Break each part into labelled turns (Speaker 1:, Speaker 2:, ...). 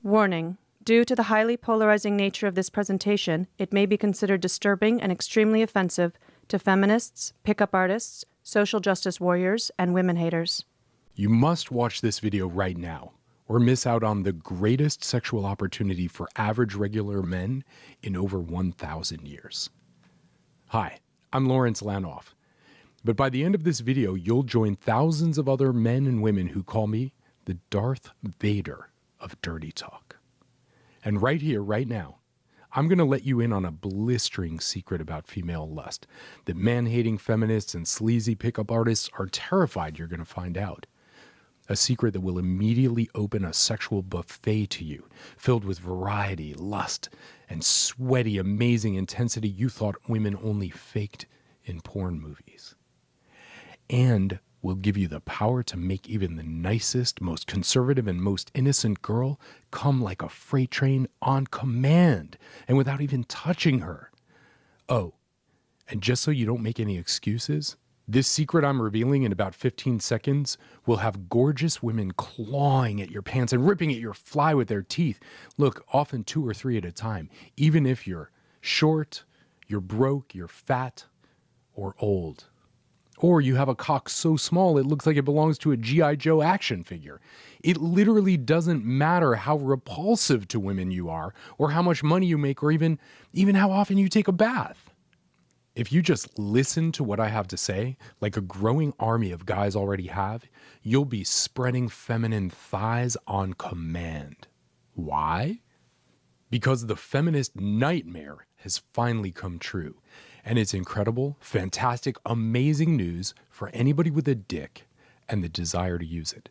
Speaker 1: Warning. Due to the highly polarizing nature of this presentation, it may be considered disturbing and extremely offensive to feminists, pickup artists, social justice warriors, and women haters.
Speaker 2: You must watch this video right now, or miss out on the greatest sexual opportunity for average regular men in over 1,000 years. Hi, I'm Lawrence Lanoff. But by the end of this video, you'll join thousands of other men and women who call me the Darth Vader of dirty talk. And right here, right now, I'm going to let you in on a blistering secret about female lust that man-hating feminists and sleazy pickup artists are terrified you're going to find out. A secret that will immediately open a sexual buffet to you, filled with variety, lust, and sweaty, amazing intensity you thought women only faked in porn movies. And will give you the power to make even the nicest, most conservative, and most innocent girl come like a freight train on command and without even touching her. Oh, and just so you don't make any excuses, this secret I'm revealing in about 15 seconds will have gorgeous women clawing at your pants and ripping at your fly with their teeth. Look, often 2 or 3 at a time, even if you're short, you're broke, you're fat, or old. Or you have a cock so small it looks like it belongs to a G.I. Joe action figure. It literally doesn't matter how repulsive to women you are, or how much money you make, or even how often you take a bath. If you just listen to what I have to say, like a growing army of guys already have, you'll be spreading feminine thighs on command. Why? Because the feminist nightmare has finally come true. And it's incredible, fantastic, amazing news for anybody with a dick and the desire to use it.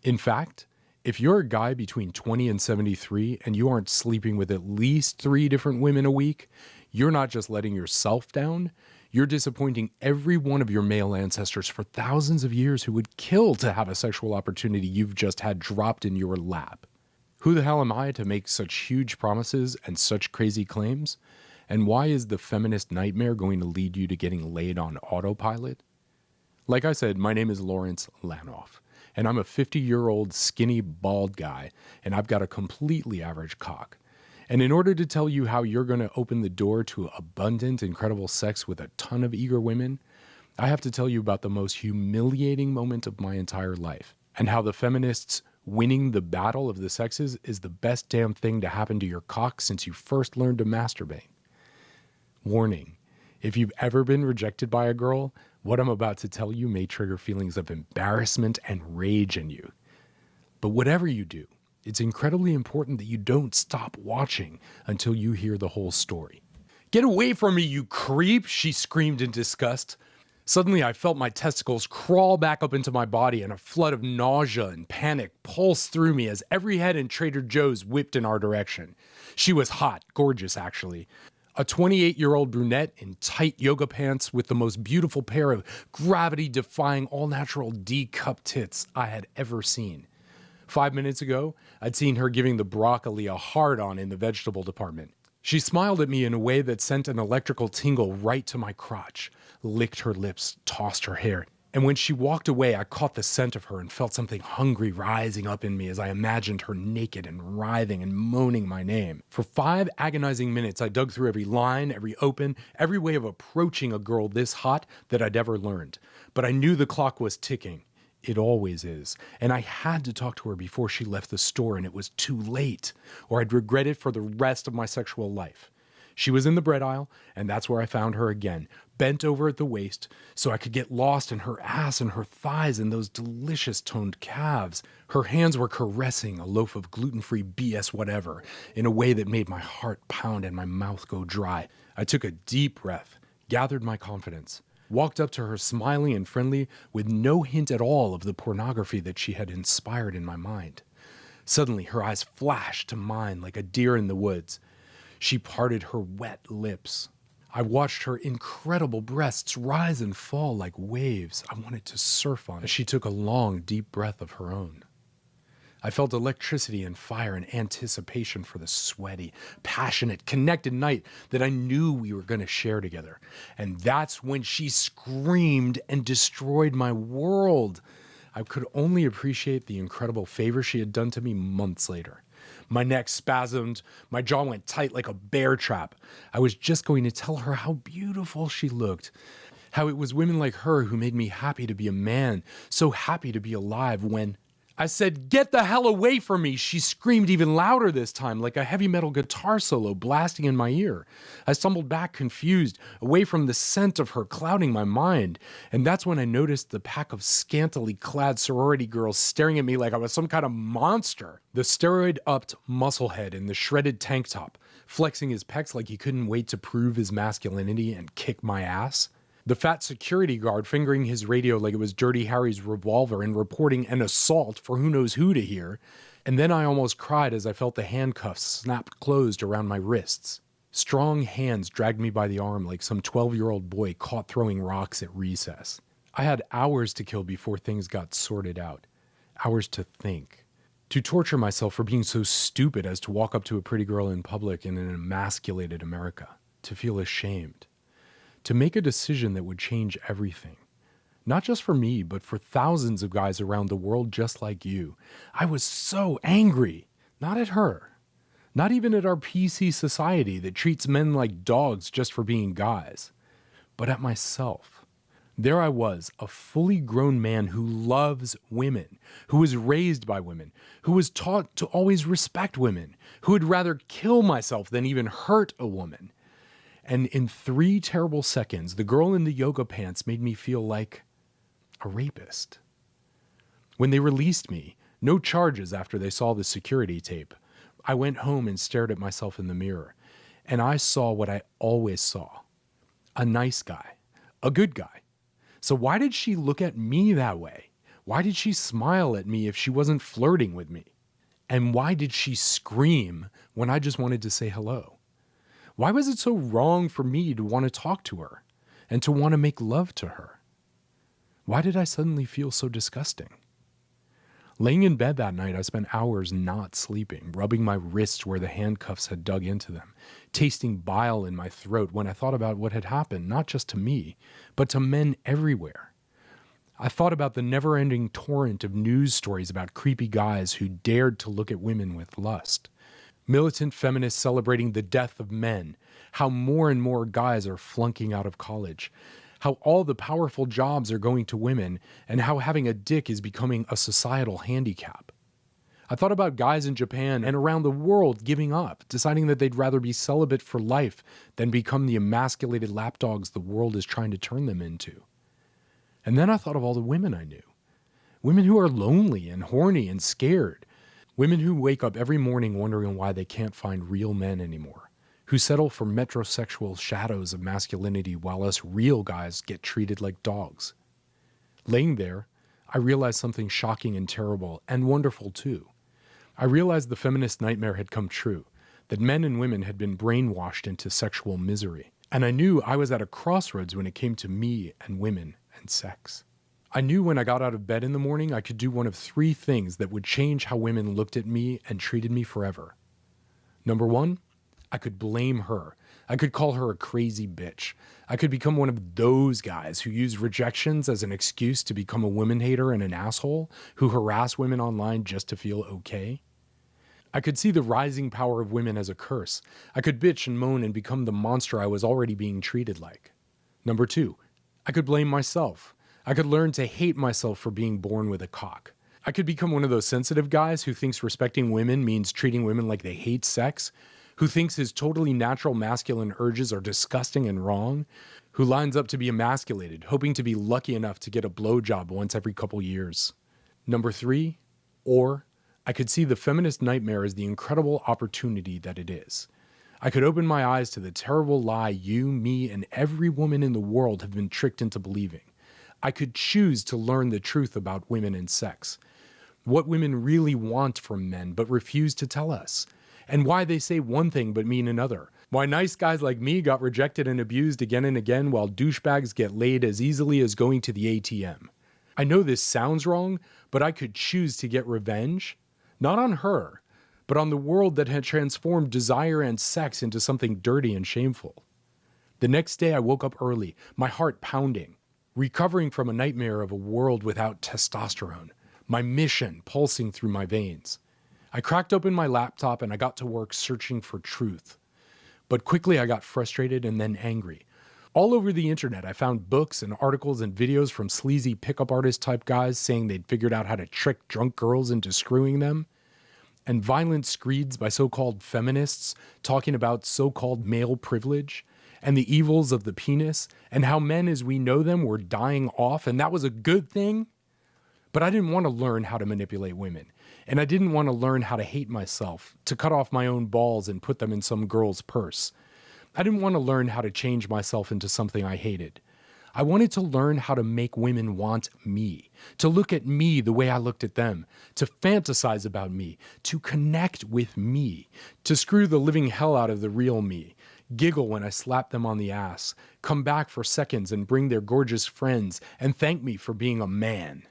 Speaker 2: In fact, if you're a guy between 20 and 73 and you aren't sleeping with at least 3 different women a week, you're not just letting yourself down, you're disappointing every one of your male ancestors for thousands of years who would kill to have a sexual opportunity you've just had dropped in your lap. Who the hell am I to make such huge promises and such crazy claims? And why is the feminist nightmare going to lead you to getting laid on autopilot? Like I said, my name is Lawrence Lanoff, and I'm a 50-year-old skinny, bald guy, and I've got a completely average cock. And in order to tell you how you're going to open the door to abundant, incredible sex with a ton of eager women, I have to tell you about the most humiliating moment of my entire life, and how the feminists winning the battle of the sexes is the best damn thing to happen to your cock since you first learned to masturbate. Warning, if you've ever been rejected by a girl, what I'm about to tell you may trigger feelings of embarrassment and rage in you. But whatever you do, it's incredibly important that you don't stop watching until you hear the whole story. "Get away from me, you creep!" she screamed in disgust. Suddenly, I felt my testicles crawl back up into my body and a flood of nausea and panic pulsed through me as every head in Trader Joe's whipped in our direction. She was hot, gorgeous actually. A 28-year-old brunette in tight yoga pants with the most beautiful pair of gravity-defying all-natural D-cup tits I had ever seen. 5 minutes ago, I'd seen her giving the broccoli a hard-on in the vegetable department. She smiled at me in a way that sent an electrical tingle right to my crotch, licked her lips, tossed her hair. And when she walked away, I caught the scent of her and felt something hungry rising up in me as I imagined her naked and writhing and moaning my name. For 5 agonizing minutes, I dug through every line, every open, every way of approaching a girl this hot that I'd ever learned. But I knew the clock was ticking. It always is. And I had to talk to her before she left the store, and it was too late, or I'd regret it for the rest of my sexual life. She was in the bread aisle, and that's where I found her again, bent over at the waist so I could get lost in her ass and her thighs and those delicious toned calves. Her hands were caressing a loaf of gluten-free BS whatever in a way that made my heart pound and my mouth go dry. I took a deep breath, gathered my confidence, walked up to her smiling and friendly with no hint at all of the pornography that she had inspired in my mind. Suddenly, her eyes flashed to mine like a deer in the woods. She parted her wet lips. I watched her incredible breasts rise and fall like waves I wanted to surf on as she took a long, deep breath of her own. I felt electricity and fire and anticipation for the sweaty, passionate, connected night that I knew we were going to share together. And that's when she screamed and destroyed my world. I could only appreciate the incredible favor she had done to me months later. My neck spasmed, my jaw went tight like a bear trap. I was just going to tell her how beautiful she looked, how it was women like her who made me happy to be a man, so happy to be alive, when I said, "Get the hell away from me!" She screamed even louder this time, like a heavy metal guitar solo blasting in my ear. I stumbled back confused, away from the scent of her clouding my mind, and that's when I noticed the pack of scantily clad sorority girls staring at me like I was some kind of monster. The steroid-upped musclehead in the shredded tank top, flexing his pecs like he couldn't wait to prove his masculinity and kick my ass. The fat security guard fingering his radio like it was Dirty Harry's revolver and reporting an assault for who knows who to hear. And then I almost cried as I felt the handcuffs snapped closed around my wrists. Strong hands dragged me by the arm like some 12-year-old boy caught throwing rocks at recess. I had hours to kill before things got sorted out. Hours to think. To torture myself for being so stupid as to walk up to a pretty girl in public in an emasculated America. To feel ashamed. To make a decision that would change everything. Not just for me, but for thousands of guys around the world just like you. I was so angry. Not at her. Not even at our PC society that treats men like dogs just for being guys. But at myself. There I was, a fully grown man who loves women, who was raised by women, who was taught to always respect women, who would rather kill myself than even hurt a woman. And in 3 terrible seconds, the girl in the yoga pants made me feel like a rapist. When they released me, no charges after they saw the security tape, I went home and stared at myself in the mirror. And I saw what I always saw. A nice guy. A good guy. So why did she look at me that way? Why did she smile at me if she wasn't flirting with me? And why did she scream when I just wanted to say hello? Why was it so wrong for me to want to talk to her and to want to make love to her? Why did I suddenly feel so disgusting? Laying in bed that night, I spent hours not sleeping, rubbing my wrists where the handcuffs had dug into them, tasting bile in my throat when I thought about what had happened, not just to me, but to men everywhere. I thought about the never-ending torrent of news stories about creepy guys who dared to look at women with lust. Militant feminists celebrating the death of men, how more and more guys are flunking out of college, how all the powerful jobs are going to women, and how having a dick is becoming a societal handicap. I thought about guys in Japan and around the world giving up, deciding that they'd rather be celibate for life than become the emasculated lapdogs the world is trying to turn them into. And then I thought of all the women I knew. Women who are lonely and horny and scared. Women who wake up every morning wondering why they can't find real men anymore, who settle for metrosexual shadows of masculinity while us real guys get treated like dogs. Laying there, I realized something shocking and terrible and wonderful too. I realized the feminist nightmare had come true, that men and women had been brainwashed into sexual misery. And I knew I was at a crossroads when it came to me and women and sex. I knew when I got out of bed in the morning, I could do one of 3 things that would change how women looked at me and treated me forever. Number 1, I could blame her. I could call her a crazy bitch. I could become one of those guys who use rejections as an excuse to become a woman hater and an asshole, who harass women online just to feel okay. I could see the rising power of women as a curse. I could bitch and moan and become the monster I was already being treated like. Number 2, I could blame myself. I could learn to hate myself for being born with a cock. I could become one of those sensitive guys who thinks respecting women means treating women like they hate sex, who thinks his totally natural masculine urges are disgusting and wrong, who lines up to be emasculated, hoping to be lucky enough to get a blowjob once every couple years. Number 3, or I could see the feminist nightmare as the incredible opportunity that it is. I could open my eyes to the terrible lie you, me, and every woman in the world have been tricked into believing. I could choose to learn the truth about women and sex, what women really want from men but refuse to tell us, and why they say one thing but mean another, why nice guys like me got rejected and abused again and again while douchebags get laid as easily as going to the ATM. I know this sounds wrong, but I could choose to get revenge, not on her, but on the world that had transformed desire and sex into something dirty and shameful. The next day I woke up early, my heart pounding, recovering from a nightmare of a world without testosterone, my mission pulsing through my veins. I cracked open my laptop and I got to work searching for truth. But quickly I got frustrated and then angry. All over the internet, I found books and articles and videos from sleazy pickup artist type guys saying they'd figured out how to trick drunk girls into screwing them, and violent screeds by so-called feminists talking about so-called male privilege and the evils of the penis and how men as we know them were dying off and that was a good thing. But I didn't want to learn how to manipulate women, and I didn't want to learn how to hate myself, to cut off my own balls and put them in some girl's purse. I didn't want to learn how to change myself into something I hated. I wanted to learn how to make women want me, to look at me the way I looked at them, to fantasize about me, to connect with me, to screw the living hell out of the real me, giggle when I slap them on the ass, come back for seconds and bring their gorgeous friends and thank me for being a man.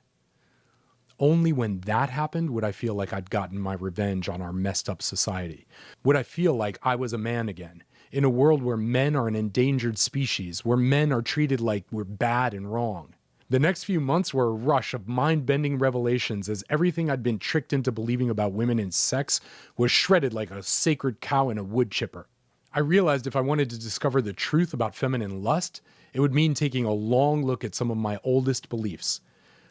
Speaker 2: Only when that happened would I feel like I'd gotten my revenge on our messed up society. Would I feel like I was a man again, in a world where men are an endangered species, where men are treated like we're bad and wrong. The next few months were a rush of mind-bending revelations as everything I'd been tricked into believing about women and sex was shredded like a sacred cow in a wood chipper. I realized if I wanted to discover the truth about feminine lust, it would mean taking a long look at some of my oldest beliefs.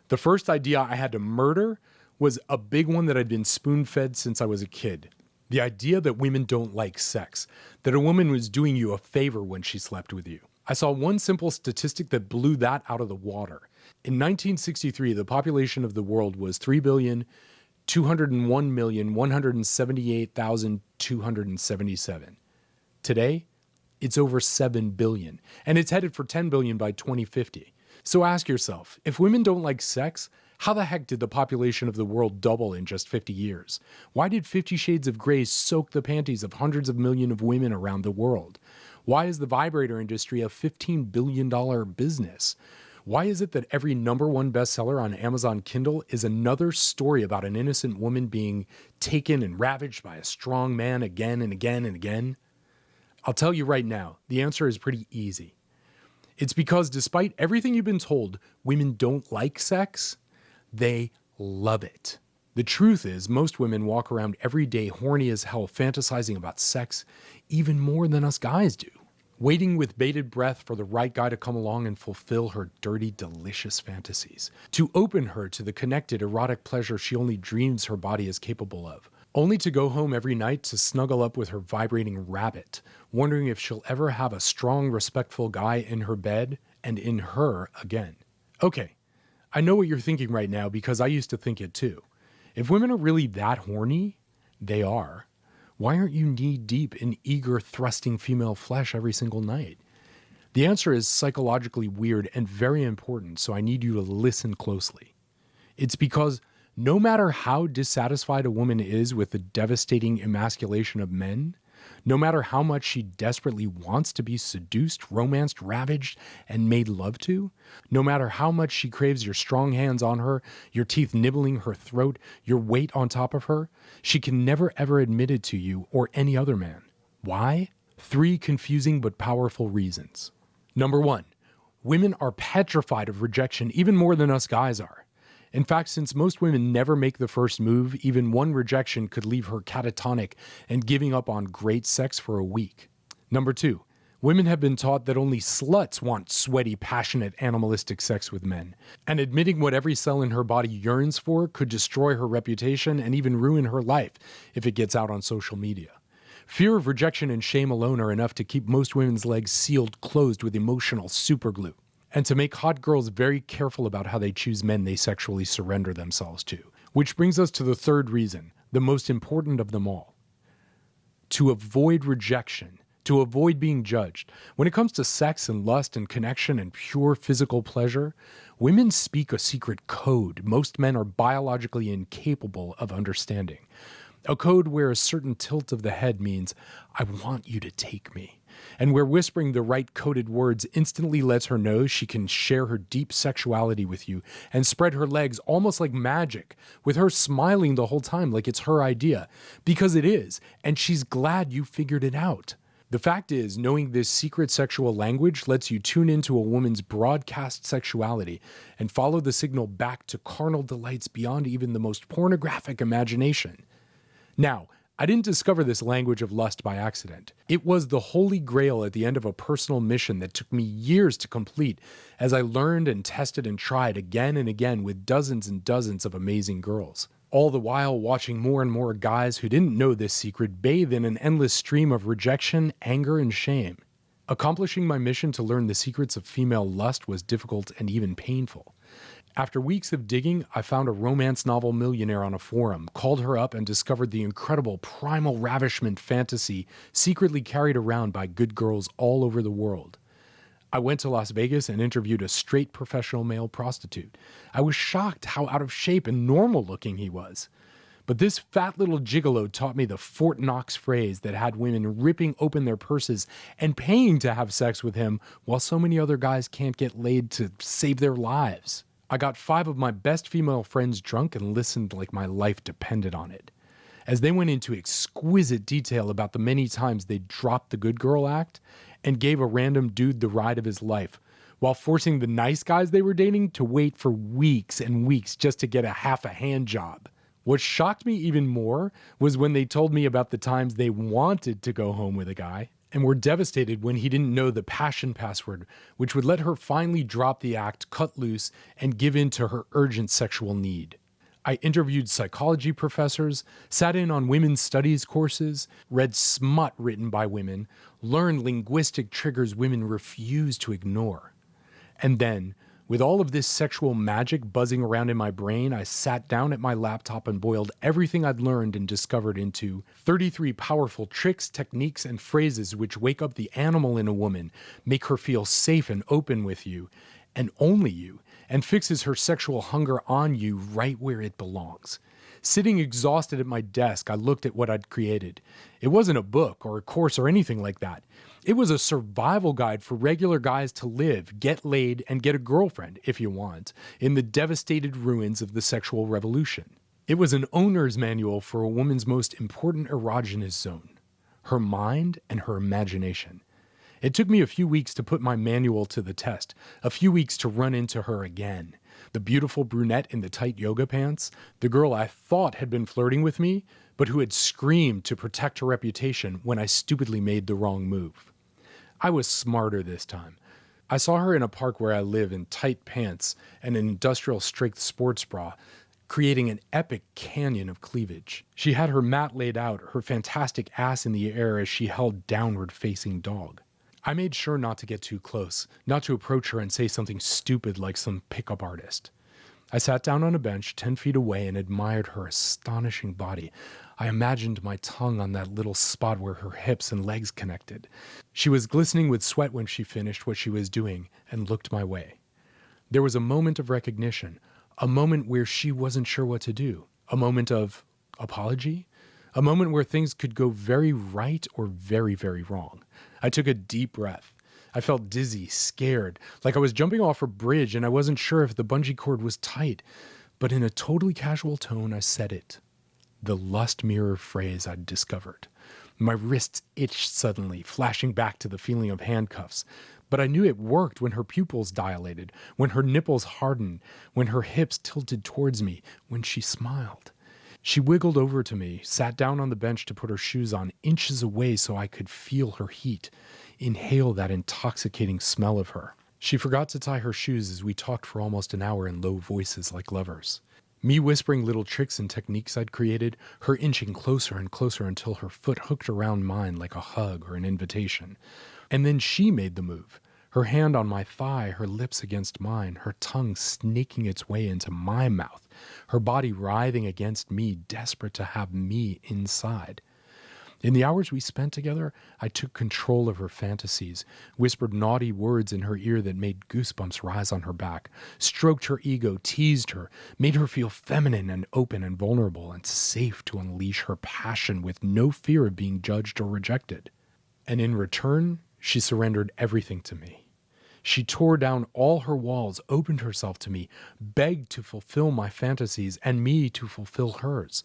Speaker 2: The first idea I had to murder was a big one that I'd been spoon-fed since I was a kid. The idea that women don't like sex, that a woman was doing you a favor when she slept with you. I saw one simple statistic that blew that out of the water. In 1963, the population of the world was 3,201,178,277. Today, it's over 7 billion, and it's headed for 10 billion by 2050. So ask yourself, if women don't like sex, how the heck did the population of the world double in just 50 years? Why did 50 Shades of Grey soak the panties of hundreds of millions of women around the world? Why is the vibrator industry a $15 billion business? Why is it that every #1 bestseller on Amazon Kindle is another story about an innocent woman being taken and ravaged by a strong man again and again and again? I'll tell you right now, the answer is pretty easy. It's because despite everything you've been told, women don't like sex, they love it. The truth is, most women walk around every day horny as hell fantasizing about sex even more than us guys do. Waiting with bated breath for the right guy to come along and fulfill her dirty, delicious fantasies. To open her to the connected, erotic pleasure she only dreams her body is capable of. Only to go home every night to snuggle up with her vibrating rabbit, wondering if she'll ever have a strong, respectful guy in her bed and in her again. Okay, I know what you're thinking right now because I used to think it too. If women are really that horny, they are. Why aren't you knee-deep in eager, thrusting female flesh every single night? The answer is psychologically weird and very important, so I need you to listen closely. It's because no matter how dissatisfied a woman is with the devastating emasculation of men, no matter how much she desperately wants to be seduced, romanced, ravaged, and made love to, no matter how much she craves your strong hands on her, your teeth nibbling her throat, your weight on top of her, she can never ever admit it to you or any other man. Why? 3 confusing but powerful reasons. Number 1, women are petrified of rejection even more than us guys are. In fact, since most women never make the first move, even one rejection could leave her catatonic and giving up on great sex for a week. Number 2, women have been taught that only sluts want sweaty, passionate, animalistic sex with men, and admitting what every cell in her body yearns for could destroy her reputation and even ruin her life if it gets out on social media. Fear of rejection and shame alone are enough to keep most women's legs sealed closed with emotional superglue, and to make hot girls very careful about how they choose men they sexually surrender themselves to. Which brings us to the third reason, the most important of them all. To avoid rejection, to avoid being judged. When it comes to sex and lust and connection and pure physical pleasure, women speak a secret code most men are biologically incapable of understanding. A code where a certain tilt of the head means, I want you to take me. And where whispering the right coded words instantly lets her know she can share her deep sexuality with you and spread her legs almost like magic, with her smiling the whole time like it's her idea, because it is, and she's glad you figured it out. The fact is, knowing this secret sexual language lets you tune into a woman's broadcast sexuality and follow the signal back to carnal delights beyond even the most pornographic imagination. Now, I didn't discover this language of lust by accident. It was the holy grail at the end of a personal mission that took me years to complete as I learned and tested and tried again and again with dozens and dozens of amazing girls. All the while watching more and more guys who didn't know this secret bathe in an endless stream of rejection, anger, and shame. Accomplishing my mission to learn the secrets of female lust was difficult and even painful. After weeks of digging, I found a romance novel millionaire on a forum, called her up, and discovered the incredible primal ravishment fantasy secretly carried around by good girls all over the world. I went to Las Vegas and interviewed a straight professional male prostitute. I was shocked how out of shape and normal looking he was. But this fat little gigolo taught me the Fort Knox phrase that had women ripping open their purses and paying to have sex with him while so many other guys can't get laid to save their lives. I got 5 of my best female friends drunk and listened like my life depended on it, as they went into exquisite detail about the many times they dropped the good girl act and gave a random dude the ride of his life, while forcing the nice guys they were dating to wait for weeks and weeks just to get a half a hand job. What shocked me even more was when they told me about the times they wanted to go home with a guy and were devastated when he didn't know the passion password, which would let her finally drop the act, cut loose, and give in to her urgent sexual need. I interviewed psychology professors, sat in on women's studies courses, read smut written by women, learned linguistic triggers women refuse to ignore. And then, with all of this sexual magic buzzing around in my brain, I sat down at my laptop and boiled everything I'd learned and discovered into 33 powerful tricks, techniques, and phrases which wake up the animal in a woman, make her feel safe and open with you, and only you, and fixes her sexual hunger on you right where it belongs. Sitting exhausted at my desk, I looked at what I'd created. It wasn't a book or a course or anything like that. It was a survival guide for regular guys to live, get laid, and get a girlfriend, if you want, in the devastated ruins of the sexual revolution. It was an owner's manual for a woman's most important erogenous zone, her mind and her imagination. It took me a few weeks to put my manual to the test, a few weeks to run into her again. The beautiful brunette in the tight yoga pants, the girl I thought had been flirting with me, but who had screamed to protect her reputation when I stupidly made the wrong move. I was smarter this time. I saw her in a park where I live in tight pants and an industrial strength sports bra, creating an epic canyon of cleavage. She had her mat laid out, her fantastic ass in the air as she held downward-facing dog. I made sure not to get too close, not to approach her and say something stupid like some pickup artist. I sat down on a bench 10 feet away and admired her astonishing body. I imagined my tongue on that little spot where her hips and legs connected. She was glistening with sweat when she finished what she was doing and looked my way. There was a moment of recognition, a moment where she wasn't sure what to do, a moment of apology, a moment where things could go very right or very, very wrong. I took a deep breath. I felt dizzy, scared, like I was jumping off a bridge and I wasn't sure if the bungee cord was tight. But in a totally casual tone, I said it. The lust mirror phrase I'd discovered. My wrists itched suddenly, flashing back to the feeling of handcuffs. But I knew it worked when her pupils dilated, when her nipples hardened, when her hips tilted towards me, when she smiled. She wiggled over to me, sat down on the bench to put her shoes on, inches away so I could feel her heat, inhale that intoxicating smell of her. She forgot to tie her shoes as we talked for almost an hour in low voices like lovers. Me whispering little tricks and techniques I'd created, her inching closer and closer until her foot hooked around mine like a hug or an invitation. And then she made the move. Her hand on my thigh, her lips against mine, her tongue snaking its way into my mouth, her body writhing against me, desperate to have me inside. In the hours we spent together, I took control of her fantasies, whispered naughty words in her ear that made goosebumps rise on her back, stroked her ego, teased her, made her feel feminine and open and vulnerable and safe to unleash her passion with no fear of being judged or rejected. And in return, she surrendered everything to me. She tore down all her walls, opened herself to me, begged to fulfill my fantasies and me to fulfill hers,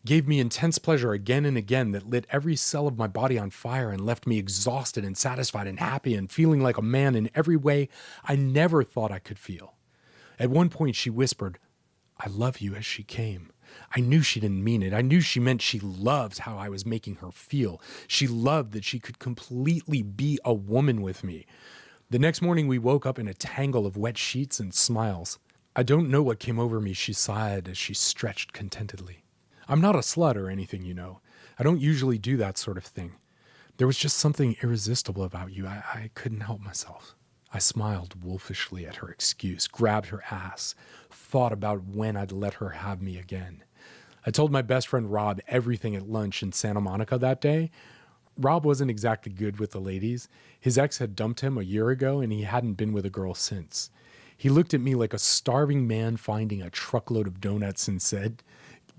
Speaker 2: gave me intense pleasure again and again that lit every cell of my body on fire and left me exhausted and satisfied and happy and feeling like a man in every way I never thought I could feel. At one point she whispered, "I love you," as she came, I knew she didn't mean it. I knew she meant she loved how I was making her feel. She loved that she could completely be a woman with me. The next morning, we woke up in a tangle of wet sheets and smiles. I don't know what came over me, she sighed as she stretched contentedly. I'm not a slut or anything, you know. I don't usually do that sort of thing. There was just something irresistible about you. I couldn't help myself. I smiled wolfishly at her excuse, grabbed her ass, thought about when I'd let her have me again. I told my best friend Rob everything at lunch in Santa Monica that day. Rob wasn't exactly good with the ladies. His ex had dumped him a year ago, and he hadn't been with a girl since. He looked at me like a starving man finding a truckload of donuts and said,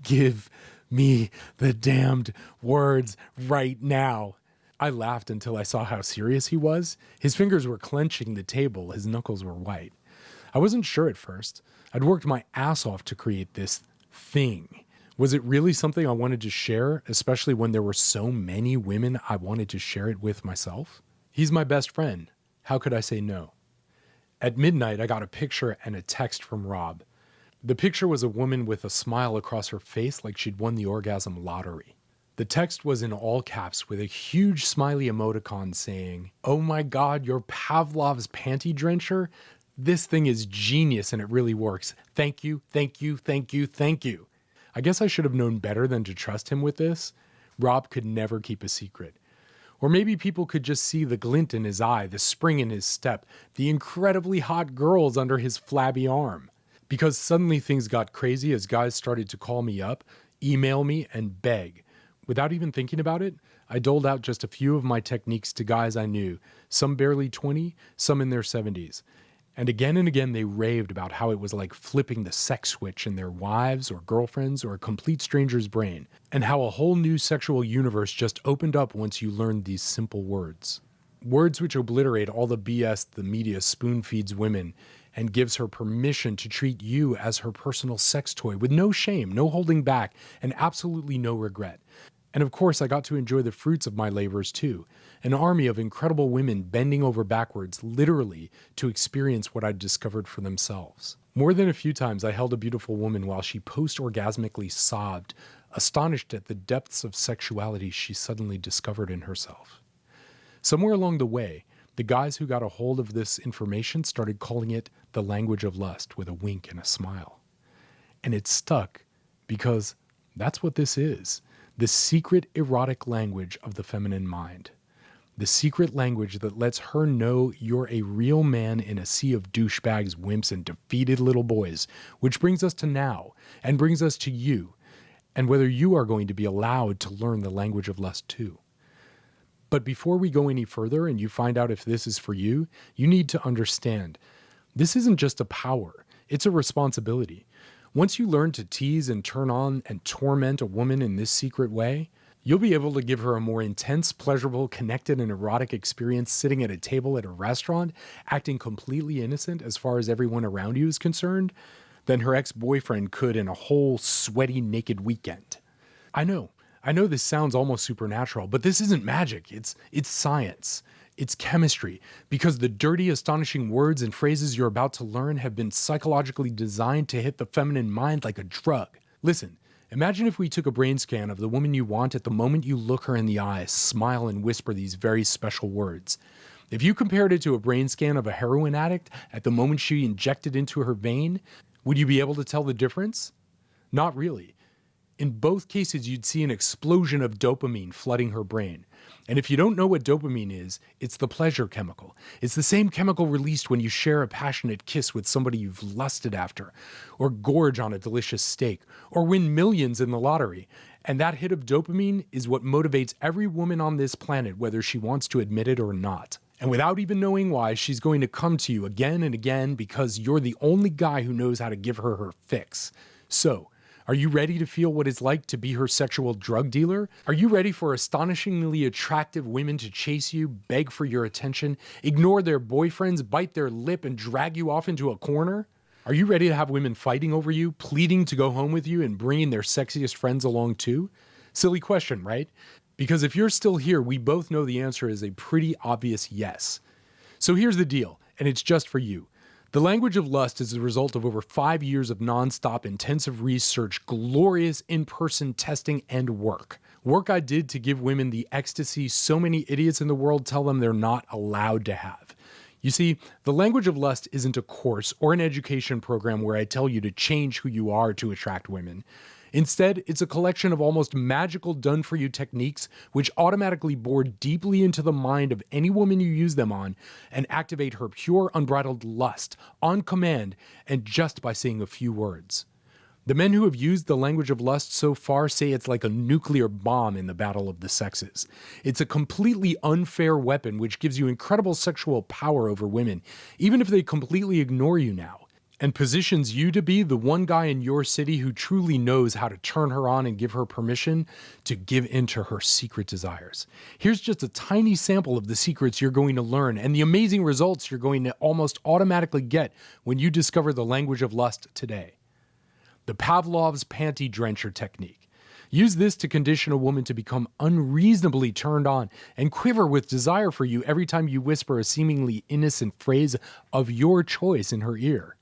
Speaker 2: "Give me the damned words right now." I laughed until I saw how serious he was. His fingers were clenching the table. His knuckles were white. I wasn't sure at first. I'd worked my ass off to create this thing. Was it really something I wanted to share, especially when there were so many women I wanted to share it with myself? He's my best friend. How could I say no? At midnight, I got a picture and a text from Rob. The picture was a woman with a smile across her face like she'd won the orgasm lottery. The text was in all caps with a huge smiley emoticon saying, "Oh my God, you're Pavlov's panty drencher? This thing is genius and it really works. Thank you, thank you, thank you, thank you." I guess I should have known better than to trust him with this. Rob could never keep a secret. Or maybe people could just see the glint in his eye, the spring in his step, the incredibly hot girls under his flabby arm. Because suddenly things got crazy as guys started to call me up, email me, and beg. Without even thinking about it, I doled out just a few of my techniques to guys I knew, some barely 20, some in their 70s. And again they raved about how it was like flipping the sex switch in their wives or girlfriends or a complete stranger's brain, and how a whole new sexual universe just opened up once you learned these simple words. Words which obliterate all the BS the media spoon feeds women and gives her permission to treat you as her personal sex toy with no shame, no holding back, and absolutely no regret. And of course, I got to enjoy the fruits of my labors too. An army of incredible women bending over backwards, literally, to experience what I'd discovered for themselves. More than a few times, I held a beautiful woman while she post-orgasmically sobbed, astonished at the depths of sexuality she suddenly discovered in herself. Somewhere along the way, the guys who got a hold of this information started calling it the language of lust with a wink and a smile. And it stuck because that's what this is. The secret erotic language of the feminine mind. The secret language that lets her know you're a real man in a sea of douchebags, wimps, and defeated little boys, which brings us to now, and brings us to you, and whether you are going to be allowed to learn the language of lust too. But before we go any further and you find out if this is for you, you need to understand, this isn't just a power, it's a responsibility. Once you learn to tease and turn on and torment a woman in this secret way, you'll be able to give her a more intense, pleasurable, connected, and erotic experience sitting at a table at a restaurant, acting completely innocent as far as everyone around you is concerned, than her ex-boyfriend could in a whole sweaty, naked weekend. I know this sounds almost supernatural, but this isn't magic. It's science. It's chemistry, because the dirty, astonishing words and phrases you're about to learn have been psychologically designed to hit the feminine mind like a drug. Listen, imagine if we took a brain scan of the woman you want at the moment you look her in the eyes, smile, and whisper these very special words. If you compared it to a brain scan of a heroin addict at the moment she injected into her vein, would you be able to tell the difference? Not really. In both cases, you'd see an explosion of dopamine flooding her brain. And if you don't know what dopamine is, it's the pleasure chemical. It's the same chemical released when you share a passionate kiss with somebody you've lusted after, or gorge on a delicious steak, or win millions in the lottery. And that hit of dopamine is what motivates every woman on this planet, whether she wants to admit it or not. And without even knowing why, she's going to come to you again and again because you're the only guy who knows how to give her her fix. So, are you ready to feel what it's like to be her sexual drug dealer? Are you ready for astonishingly attractive women to chase you, beg for your attention, ignore their boyfriends, bite their lip, and drag you off into a corner? Are you ready to have women fighting over you, pleading to go home with you, and bringing their sexiest friends along too? Silly question, right? Because if you're still here, we both know the answer is a pretty obvious yes. So here's the deal, and it's just for you. The language of lust is the result of over 5 years of nonstop intensive research, glorious in-person testing, and work. Work I did to give women the ecstasy so many idiots in the world tell them they're not allowed to have. You see, the language of lust isn't a course or an education program where I tell you to change who you are to attract women. Instead, it's a collection of almost magical done-for-you techniques which automatically bore deeply into the mind of any woman you use them on and activate her pure, unbridled lust on command and just by saying a few words. The men who have used the language of lust so far say it's like a nuclear bomb in the battle of the sexes. It's a completely unfair weapon which gives you incredible sexual power over women, even if they completely ignore you now, and positions you to be the one guy in your city who truly knows how to turn her on and give her permission to give in to her secret desires. Here's just a tiny sample of the secrets you're going to learn and the amazing results you're going to almost automatically get when you discover the language of lust today. The Pavlov's panty drencher technique. Use this to condition a woman to become unreasonably turned on and quiver with desire for you every time you whisper a seemingly innocent phrase of your choice in her ear.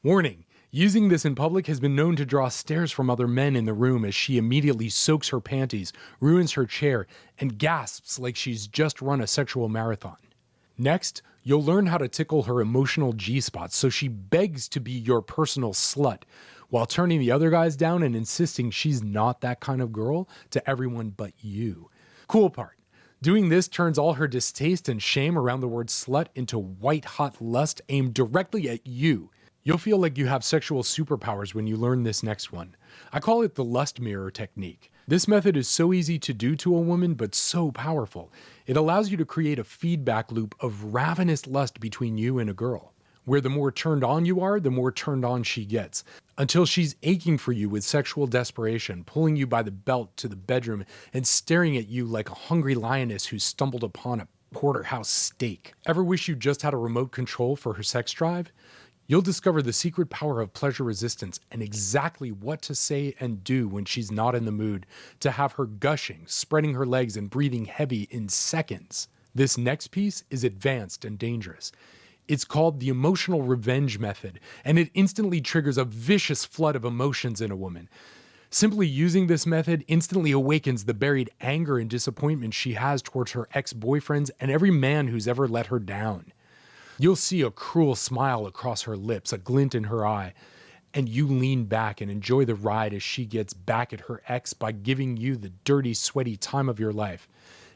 Speaker 2: Warning, using this in public has been known to draw stares from other men in the room as she immediately soaks her panties, ruins her chair, and gasps like she's just run a sexual marathon. Next, you'll learn how to tickle her emotional G-spot so she begs to be your personal slut, while turning the other guys down and insisting she's not that kind of girl to everyone but you. Cool part. Doing this turns all her distaste and shame around the word slut into white-hot lust aimed directly at you. You'll feel like you have sexual superpowers when you learn this next one. I call it the lust mirror technique. This method is so easy to do to a woman, but so powerful. It allows you to create a feedback loop of ravenous lust between you and a girl, where the more turned on you are, the more turned on she gets, until she's aching for you with sexual desperation, pulling you by the belt to the bedroom and staring at you like a hungry lioness who stumbled upon a porterhouse steak. Ever wish you just had a remote control for her sex drive? You'll discover the secret power of pleasure resistance and exactly what to say and do when she's not in the mood to have her gushing, spreading her legs and breathing heavy in seconds. This next piece is advanced and dangerous. It's called the emotional revenge method, and it instantly triggers a vicious flood of emotions in a woman. Simply using this method instantly awakens the buried anger and disappointment she has towards her ex-boyfriends and every man who's ever let her down. You'll see a cruel smile across her lips, a glint in her eye, and you lean back and enjoy the ride as she gets back at her ex by giving you the dirty, sweaty time of your life,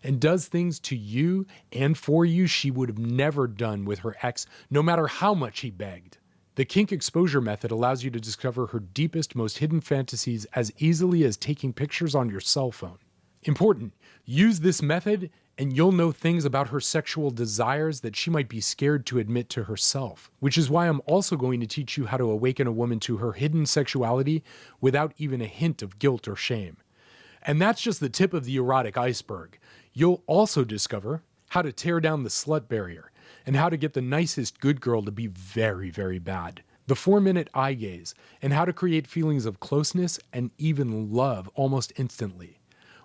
Speaker 2: and does things to you and for you she would have never done with her ex, no matter how much he begged. The kink exposure method allows you to discover her deepest, most hidden fantasies as easily as taking pictures on your cell phone. Important, use this method and you'll know things about her sexual desires that she might be scared to admit to herself, which is why I'm also going to teach you how to awaken a woman to her hidden sexuality without even a hint of guilt or shame. And that's just the tip of the erotic iceberg. You'll also discover how to tear down the slut barrier and how to get the nicest good girl to be very, very bad, the 4-minute eye gaze, and how to create feelings of closeness and even love almost instantly.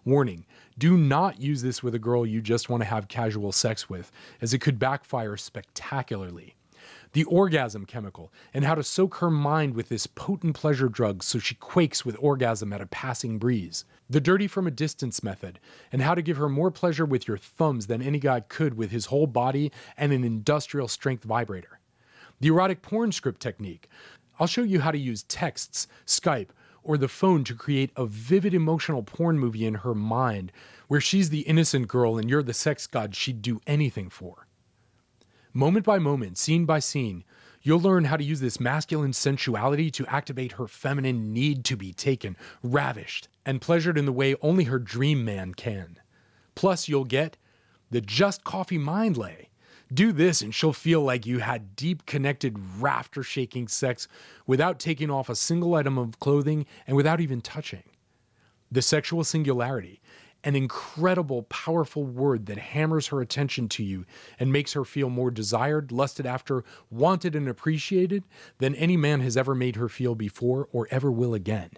Speaker 2: Warning, do not use this with a girl you just want to have casual sex with, as it could backfire spectacularly. The orgasm chemical, and how to soak her mind with this potent pleasure drug so she quakes with orgasm at a passing breeze. The dirty from a distance method, and how to give her more pleasure with your thumbs than any guy could with his whole body and an industrial strength vibrator. The erotic porn script technique. I'll show you how to use texts, Skype, or the phone to create a vivid emotional porn movie in her mind where she's the innocent girl and you're the sex god she'd do anything for. Moment by moment, scene by scene, you'll learn how to use this masculine sensuality to activate her feminine need to be taken, ravished, and pleasured in the way only her dream man can. Plus, you'll get the Just Coffee Mind Lay. Do this and she'll feel like you had deep connected rafter-shaking sex without taking off a single item of clothing and without even touching. The Sexual Singularity, an incredible, powerful word that hammers her attention to you and makes her feel more desired, lusted after, wanted, and appreciated than any man has ever made her feel before or ever will again.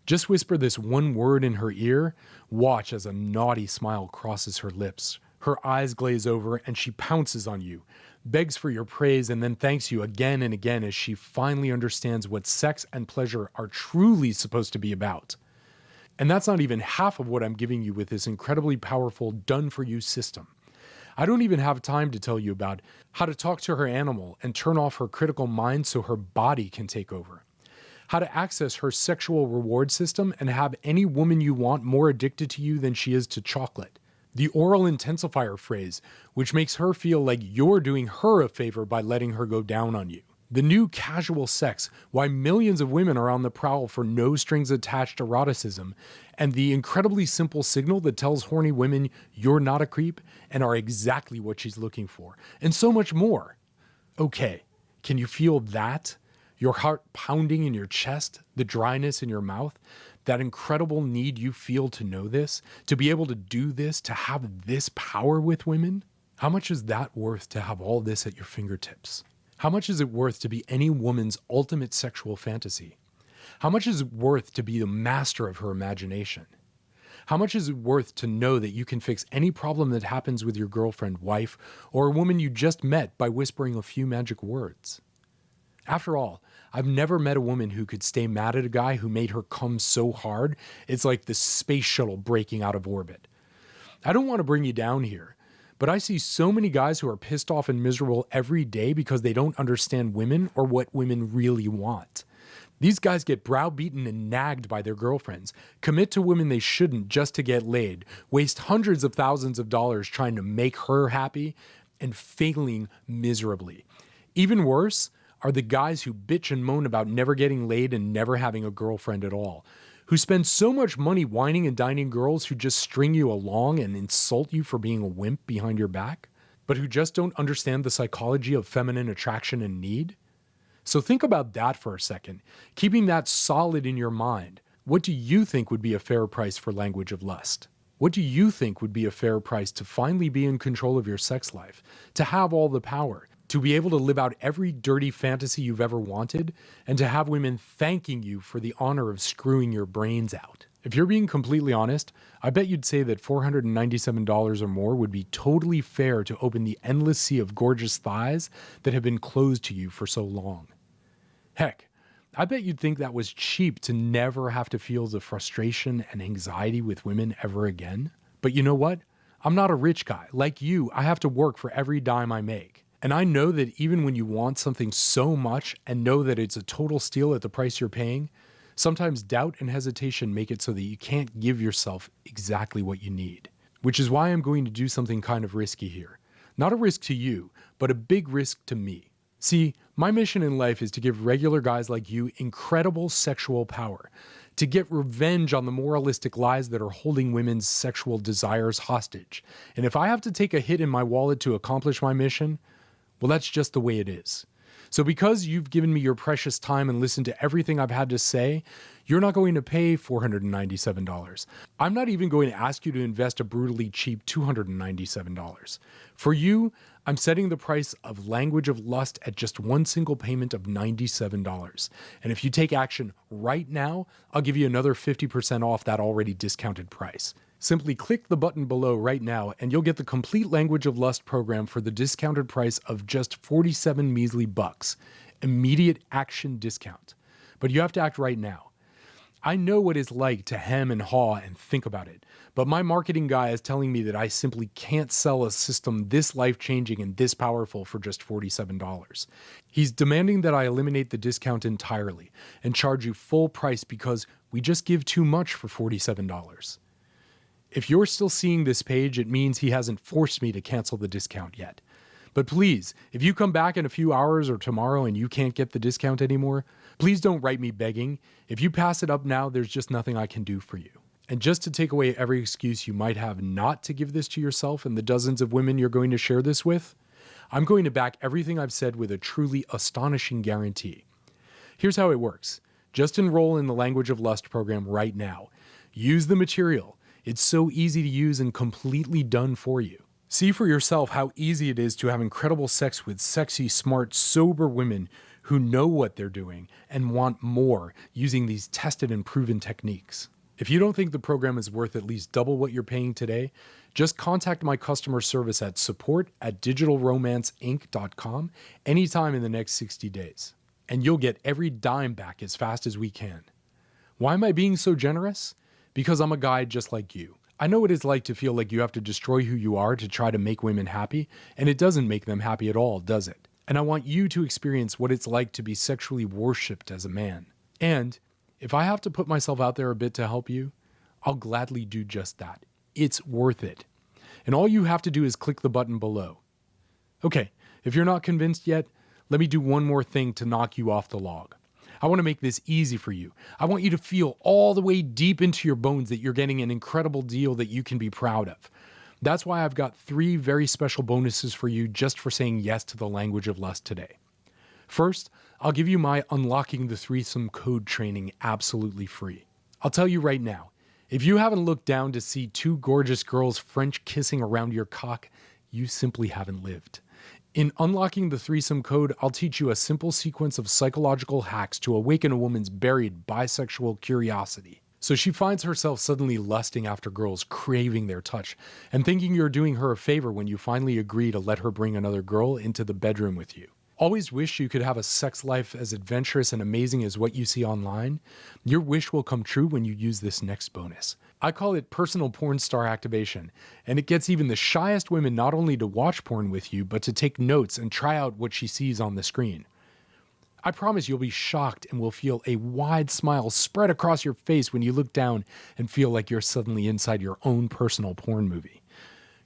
Speaker 2: Just whisper this one word in her ear, watch as a naughty smile crosses her lips. Her eyes glaze over and she pounces on you, begs for your praise, and then thanks you again and again as she finally understands what sex and pleasure are truly supposed to be about. And that's not even half of what I'm giving you with this incredibly powerful done-for-you system. I don't even have time to tell you about how to talk to her animal and turn off her critical mind so her body can take over. How to access her sexual reward system and have any woman you want more addicted to you than she is to chocolate. The oral intensifier phrase, which makes her feel like you're doing her a favor by letting her go down on you. The new casual sex, why millions of women are on the prowl for no strings attached eroticism, and the incredibly simple signal that tells horny women you're not a creep and are exactly what she's looking for, and so much more. Okay, can you feel that? Your heart pounding in your chest, the dryness in your mouth, that incredible need you feel to know this, to be able to do this, to have this power with women? How much is that worth to have all this at your fingertips? How much is it worth to be any woman's ultimate sexual fantasy? How much is it worth to be the master of her imagination? How much is it worth to know that you can fix any problem that happens with your girlfriend, wife, or a woman you just met by whispering a few magic words? After all, I've never met a woman who could stay mad at a guy who made her come so hard, it's like the space shuttle breaking out of orbit. I don't want to bring you down here, but I see so many guys who are pissed off and miserable every day because they don't understand women or what women really want. These guys get browbeaten and nagged by their girlfriends, commit to women they shouldn't just to get laid, waste hundreds of thousands of dollars trying to make her happy, and failing miserably. Even worse are the guys who bitch and moan about never getting laid and never having a girlfriend at all, who spend so much money whining and dining girls who just string you along and insult you for being a wimp behind your back, but who just don't understand the psychology of feminine attraction and need. So think about that for a second, keeping that solid in your mind. What do you think would be a fair price for language of lust? What do you think would be a fair price to finally be in control of your sex life, to have all the power, to be able to live out every dirty fantasy you've ever wanted, and to have women thanking you for the honor of screwing your brains out? If you're being completely honest, I bet you'd say that $497 or more would be totally fair to open the endless sea of gorgeous thighs that have been closed to you for so long. Heck, I bet you'd think that was cheap to never have to feel the frustration and anxiety with women ever again. But you know what? I'm not a rich guy. Like you, I have to work for every dime I make. And I know that even when you want something so much and know that it's a total steal at the price you're paying, sometimes doubt and hesitation make it so that you can't give yourself exactly what you need. Which is why I'm going to do something kind of risky here. Not a risk to you, but a big risk to me. See, my mission in life is to give regular guys like you incredible sexual power, to get revenge on the moralistic lies that are holding women's sexual desires hostage. And if I have to take a hit in my wallet to accomplish my mission, well, that's just the way it is. So because you've given me your precious time and listened to everything I've had to say, you're not going to pay $497. I'm not even going to ask you to invest a brutally cheap $297. For you, I'm setting the price of Language of Lust at just one single payment of $97. And if you take action right now, I'll give you another 50% off that already discounted price. Simply click the button below right now and you'll get the complete Language of Lust program for the discounted price of just 47 measly bucks. Immediate action discount. But you have to act right now. I know what it's like to hem and haw and think about it, but my marketing guy is telling me that I simply can't sell a system this life-changing and this powerful for just $47. He's demanding that I eliminate the discount entirely and charge you full price because we just give too much for $47. If you're still seeing this page, it means he hasn't forced me to cancel the discount yet. But please, if you come back in a few hours or tomorrow and you can't get the discount anymore, please don't write me begging. If you pass it up now, there's just nothing I can do for you. And just to take away every excuse you might have not to give this to yourself and the dozens of women you're going to share this with, I'm going to back everything I've said with a truly astonishing guarantee. Here's how it works. Just enroll in the Language of Lust program right now. Use the material. It's so easy to use and completely done for you. See for yourself how easy it is to have incredible sex with sexy, smart, sober women who know what they're doing and want more using these tested and proven techniques. If you don't think the program is worth at least double what you're paying today, just contact my customer service at support@digitalromanceinc.com anytime in the next 60 days, and you'll get every dime back as fast as we can. Why am I being so generous? Because I'm a guy just like you. I know what it's like to feel like you have to destroy who you are to try to make women happy, and it doesn't make them happy at all, does it? And I want you to experience what it's like to be sexually worshipped as a man. And if I have to put myself out there a bit to help you, I'll gladly do just that. It's worth it. And all you have to do is click the button below. Okay, if you're not convinced yet, let me do one more thing to knock you off the log. I want to make this easy for you. I want you to feel all the way deep into your bones that you're getting an incredible deal that you can be proud of. That's why I've got 3 very special bonuses for you just for saying yes to the language of lust today. First, I'll give you my Unlocking the Threesome Code training absolutely free. I'll tell you right now, if you haven't looked down to see 2 gorgeous girls French kissing around your cock, you simply haven't lived. In Unlocking the Threesome Code, I'll teach you a simple sequence of psychological hacks to awaken a woman's buried bisexual curiosity, so she finds herself suddenly lusting after girls, craving their touch, and thinking you're doing her a favor when you finally agree to let her bring another girl into the bedroom with you. Always wish you could have a sex life as adventurous and amazing as what you see online? Your wish will come true when you use this next bonus. I call it personal porn star activation, and it gets even the shyest women not only to watch porn with you, but to take notes and try out what she sees on the screen. I promise you'll be shocked and will feel a wide smile spread across your face when you look down and feel like you're suddenly inside your own personal porn movie.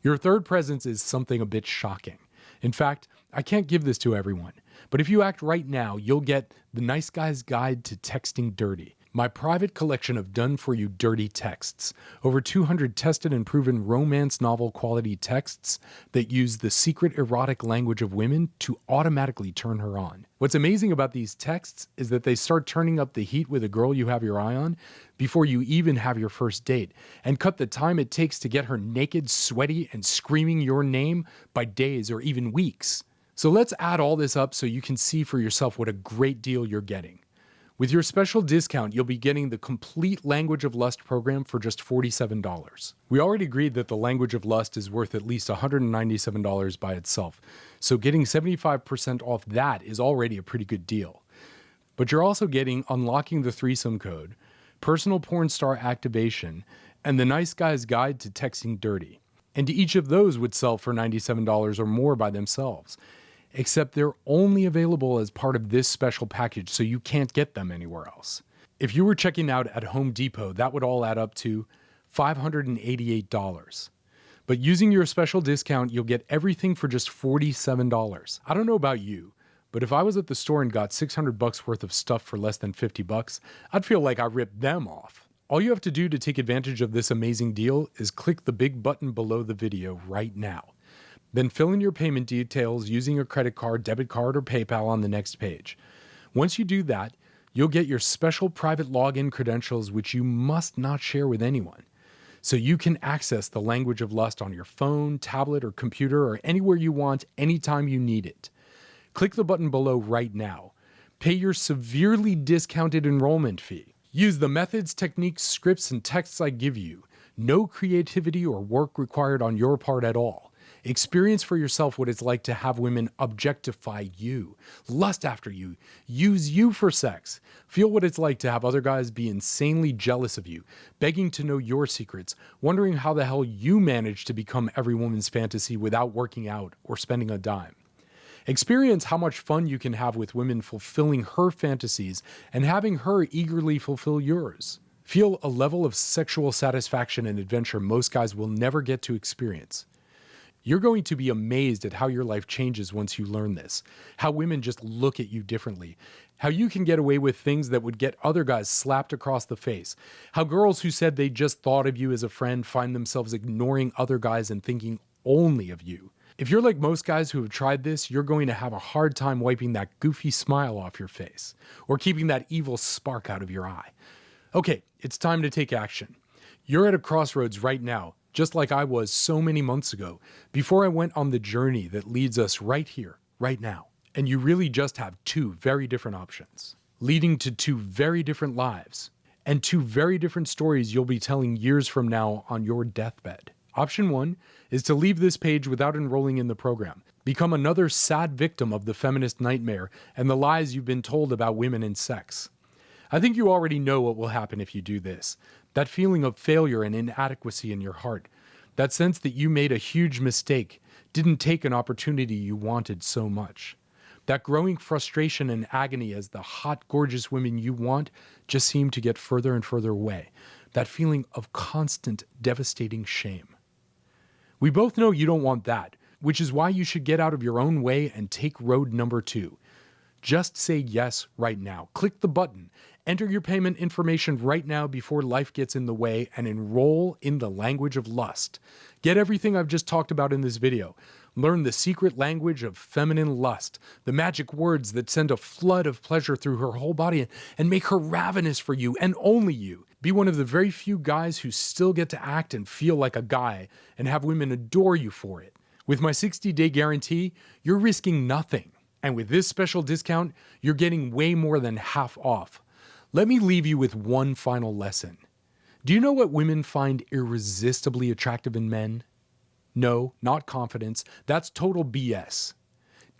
Speaker 2: Your third presence is something a bit shocking. In fact, I can't give this to everyone, but if you act right now, you'll get The Nice Guy's Guide to Texting Dirty, my private collection of done-for-you dirty texts, over 200 tested and proven romance novel quality texts that use the secret erotic language of women to automatically turn her on. What's amazing about these texts is that they start turning up the heat with a girl you have your eye on before you even have your first date, and cut the time it takes to get her naked, sweaty, and screaming your name by days or even weeks. So let's add all this up so you can see for yourself what a great deal you're getting. With your special discount, you'll be getting the complete Language of Lust program for just $47. We already agreed that the Language of Lust is worth at least $197 by itself, so getting 75% off that is already a pretty good deal. But you're also getting Unlocking the Threesome Code, Personal Porn Star Activation, and The Nice Guy's Guide to Texting Dirty. And each of those would sell for $97 or more by themselves, except they're only available as part of this special package, so you can't get them anywhere else. If you were checking out at Home Depot, that would all add up to $588. But using your special discount, you'll get everything for just $47. I don't know about you, but if I was at the store and got $600 worth of stuff for less than $50, I'd feel like I ripped them off. All you have to do to take advantage of this amazing deal is click the big button below the video right now. Then fill in your payment details using a credit card, debit card, or PayPal on the next page. Once you do that, you'll get your special private login credentials, which you must not share with anyone. So you can access the Language of Lust on your phone, tablet, or computer, or anywhere you want, anytime you need it. Click the button below right now. Pay your severely discounted enrollment fee. Use the methods, techniques, scripts, and texts I give you. No creativity or work required on your part at all. Experience for yourself what it's like to have women objectify you, lust after you, use you for sex. Feel what it's like to have other guys be insanely jealous of you, begging to know your secrets, wondering how the hell you managed to become every woman's fantasy without working out or spending a dime. Experience how much fun you can have with women fulfilling her fantasies and having her eagerly fulfill yours. Feel a level of sexual satisfaction and adventure most guys will never get to experience. You're going to be amazed at how your life changes once you learn this, how women just look at you differently, how you can get away with things that would get other guys slapped across the face, how girls who said they just thought of you as a friend find themselves ignoring other guys and thinking only of you. If you're like most guys who have tried this, you're going to have a hard time wiping that goofy smile off your face or keeping that evil spark out of your eye. Okay, it's time to take action. You're at a crossroads right now, just like I was so many months ago, before I went on the journey that leads us right here, right now. And you really just have 2 very different options, leading to 2 very different lives. and two very different stories you'll be telling years from now on your deathbed. Option 1 is to leave this page without enrolling in the program. Become another sad victim of the feminist nightmare and the lies you've been told about women and sex. I think you already know what will happen if you do this. That feeling of failure and inadequacy in your heart. That sense that you made a huge mistake, didn't take an opportunity you wanted so much. That growing frustration and agony as the hot, gorgeous women you want just seem to get further and further away. That feeling of constant, devastating shame. We both know you don't want that, which is why you should get out of your own way and take road number 2. Just say yes right now. Click the button. Enter your payment information right now before life gets in the way and enroll in the language of lust. Get everything I've just talked about in this video. Learn the secret language of feminine lust, the magic words that send a flood of pleasure through her whole body and make her ravenous for you and only you. Be one of the very few guys who still get to act and feel like a guy and have women adore you for it. With my 60-day guarantee, you're risking nothing. And with this special discount, you're getting way more than half off. Let me leave you with one final lesson. Do you know what women find irresistibly attractive in men? No, not confidence. That's total BS.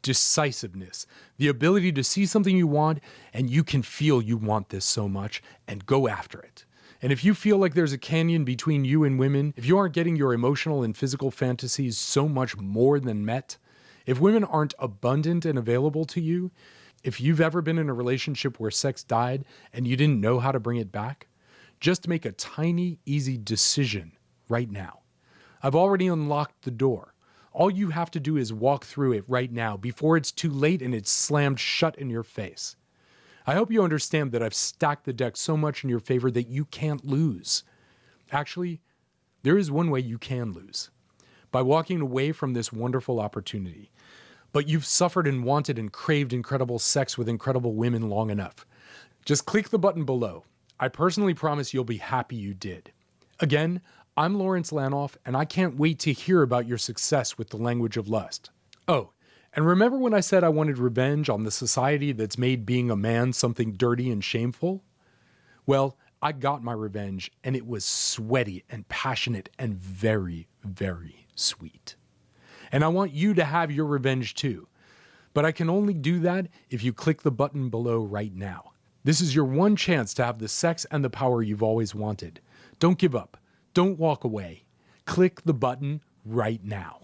Speaker 2: Decisiveness. The ability to see something you want and you can feel you want this so much and go after it. And if you feel like there's a canyon between you and women, if you aren't getting your emotional and physical fantasies so much more than met, if women aren't abundant and available to you, if you've ever been in a relationship where sex died and you didn't know how to bring it back, just make a tiny, easy decision right now. I've already unlocked the door. All you have to do is walk through it right now before it's too late and it's slammed shut in your face. I hope you understand that I've stacked the deck so much in your favor that you can't lose. Actually, there is one way you can lose. By walking away from this wonderful opportunity. But you've suffered and wanted and craved incredible sex with incredible women long enough. Just click the button below. I personally promise you'll be happy you did. Again, I'm Lawrence Lanoff, and I can't wait to hear about your success with the language of lust. Oh, and remember when I said I wanted revenge on the society that's made being a man something dirty and shameful? Well, I got my revenge, and it was sweaty and passionate and very, very sweet. And I want you to have your revenge too. But I can only do that if you click the button below right now. This is your one chance to have the sex and the power you've always wanted. Don't give up. Don't walk away. Click the button right now.